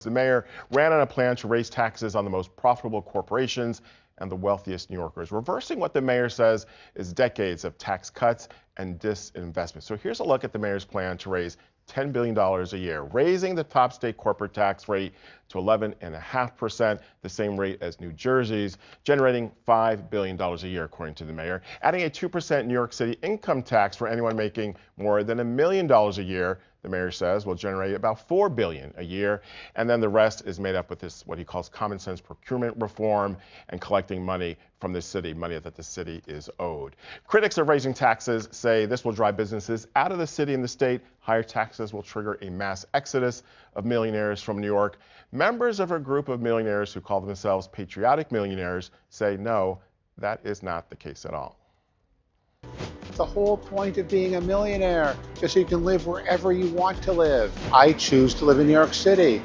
The mayor ran on a plan to raise taxes on the most profitable corporations and the wealthiest New Yorkers, reversing what the mayor says is decades of tax cuts and disinvestment. So here's a look at the mayor's plan to raise $10 billion a year, raising the top state corporate tax rate to 11.5%, the same rate as New Jersey's, generating $5 billion a year, according to the mayor, adding a 2% New York City income tax for anyone making more than $1 million a year. The mayor says will generate about $4 billion a year, and then the rest is made up with this, what he calls common sense procurement reform and collecting money from the city, money that the city is owed. Critics of raising taxes say this will drive businesses out of the city and the state. Higher taxes will trigger a mass exodus of millionaires from New York. Members of a group of millionaires who call themselves Patriotic millionaires say no, that is not the case at all. The whole point of being a millionaire is so you can live wherever you want to live. I choose to live in New York City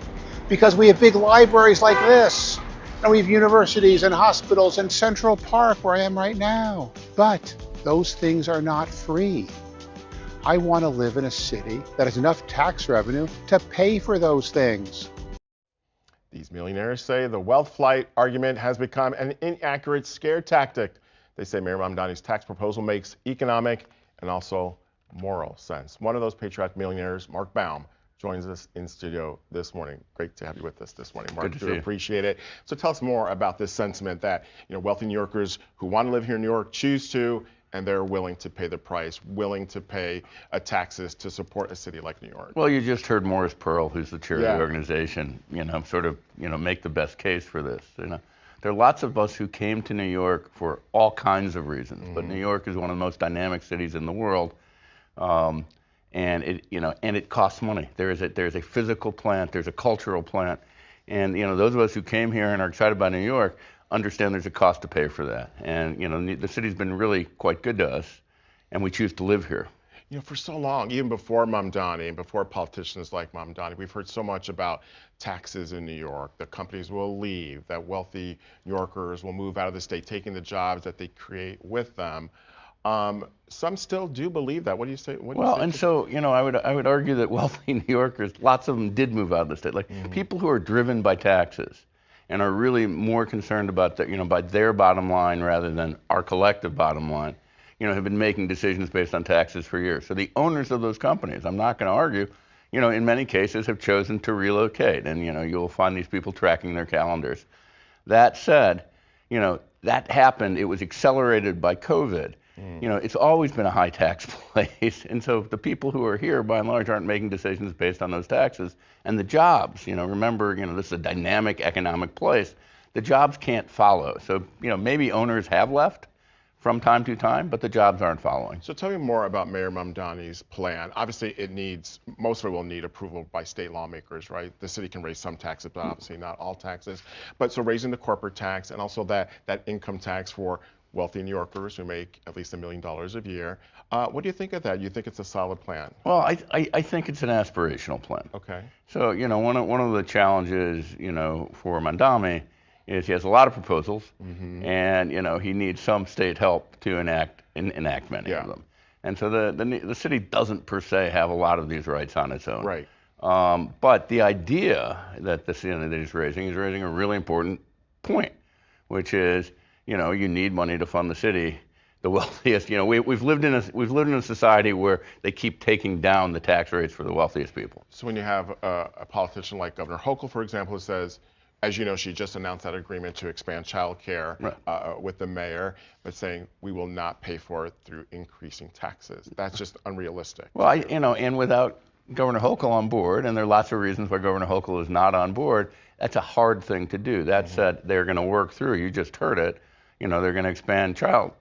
because we have big libraries like this, and we have universities and hospitals and Central Park where I am right now. But those things are not free. I want to live in a city that has enough tax revenue to pay for those things. These millionaires say the wealth flight argument has become an inaccurate scare tactic. They say Mayor Mamdani's tax proposal makes economic and also moral sense. One of those patriotic millionaires, Mark Baum, joins us in studio this morning. Great to have you with us this morning, Mark. Good to see you. Appreciate it. So tell us more about this sentiment that wealthy New Yorkers who want to live here in New York choose to, and they're willing to pay the price, willing to pay taxes to support a city like New York. Well, you just heard Morris Pearl, who's the chair of the organization, make the best case for this. There are lots of us who came to New York for all kinds of reasons, but New York is one of the most dynamic cities in the world, and it costs money. There's a physical plant, there's a cultural plant, and those of us who came here and are excited about New York understand there's a cost to pay for that. And the city's been really quite good to us, and we choose to live here. For so long, even before Mamdani and before politicians like Mamdani, we've heard so much about taxes in New York, that companies will leave, that wealthy New Yorkers will move out of the state, taking the jobs that they create with them. Some still do believe that. What do you say? I would argue that wealthy New Yorkers, lots of them did move out of the state. People who are driven by taxes and are really more concerned about by their bottom line rather than our collective bottom line, have been making decisions based on taxes for years. So the owners of those companies, I'm not going to argue, in many cases have chosen to relocate, and you'll find these people tracking their calendars. That said, that happened. It was accelerated by COVID. It's always been a high tax place, and so the people who are here, by and large, aren't making decisions based on those taxes. And the jobs, remember, this is a dynamic economic place. The jobs can't follow. So, maybe owners have left from time to time, but the jobs aren't following. So tell me more about Mayor Mamdani's plan. Obviously, most of it will need approval by state lawmakers, right? The city can raise some taxes, but obviously not all taxes. But so raising the corporate tax and also that income tax for wealthy New Yorkers who make at least $1 million a year. What do you think of that? You think it's a solid plan? Well, I think it's an aspirational plan. Okay. So, one of the challenges, for Mamdani is he has a lot of proposals, and he needs some state help to enact many of them. And so the city doesn't per se have a lot of these rights on its own. Right. But the idea that that he's raising a really important point, which is you need money to fund the city. The wealthiest, we've lived in a society where they keep taking down the tax rates for the wealthiest people. So when you have a politician like Governor Hochul, for example, who says, as you know, she just announced that agreement to expand child care with the mayor, but saying we will not pay for it through increasing taxes. That's just unrealistic. Well, and without Governor Hochul on board, and there are lots of reasons why Governor Hochul is not on board, that's a hard thing to do. That said, they're going to work through. You just heard it. They're going to expand child.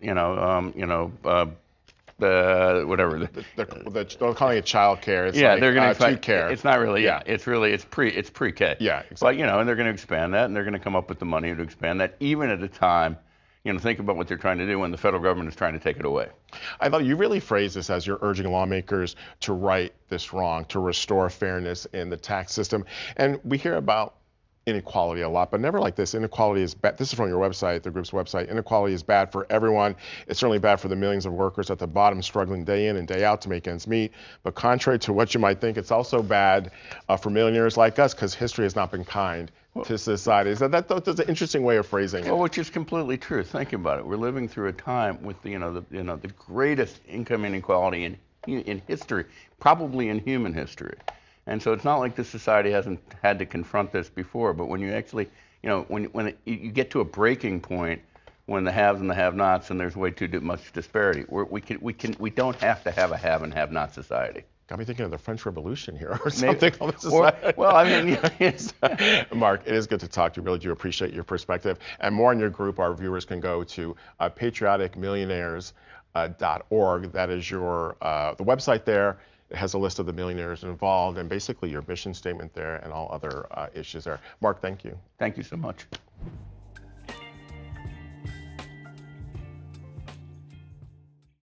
Whatever. They're calling it child care. It's they're going to expand care. It's not really. It's pre-K. Yeah, exactly. But and they're going to expand that, and they're going to come up with the money to expand that, even at a time. Think about what they're trying to do when the federal government is trying to take it away. I thought you really phrased this as you're urging lawmakers to right this wrong, to restore fairness in the tax system. And we hear about inequality a lot, but never like this. Inequality is bad. This is from your website, the group's website. Inequality is bad for everyone. It's certainly bad for the millions of workers at the bottom struggling day in and day out to make ends meet. But contrary to what you might think, it's also bad for millionaires like us because history has not been kind to society. So that's an interesting way of phrasing it. Well, which is completely true. Think about it. We're living through a time with the greatest income inequality in history, probably in human history. And so it's not like this society hasn't had to confront this before, but when you actually, you get to a breaking point when the haves and the have-nots and there's way too much disparity, we don't have to have a have and have-not society. Got me thinking of the French Revolution here or something. Well, I mean, Mark, it is good to talk to you. Really do appreciate your perspective. And more on your group, our viewers can go to patrioticmillionaires.org. That is the website there. It has a list of the millionaires involved and basically your mission statement there and all other issues there. Mark, thank you. Thank you so much.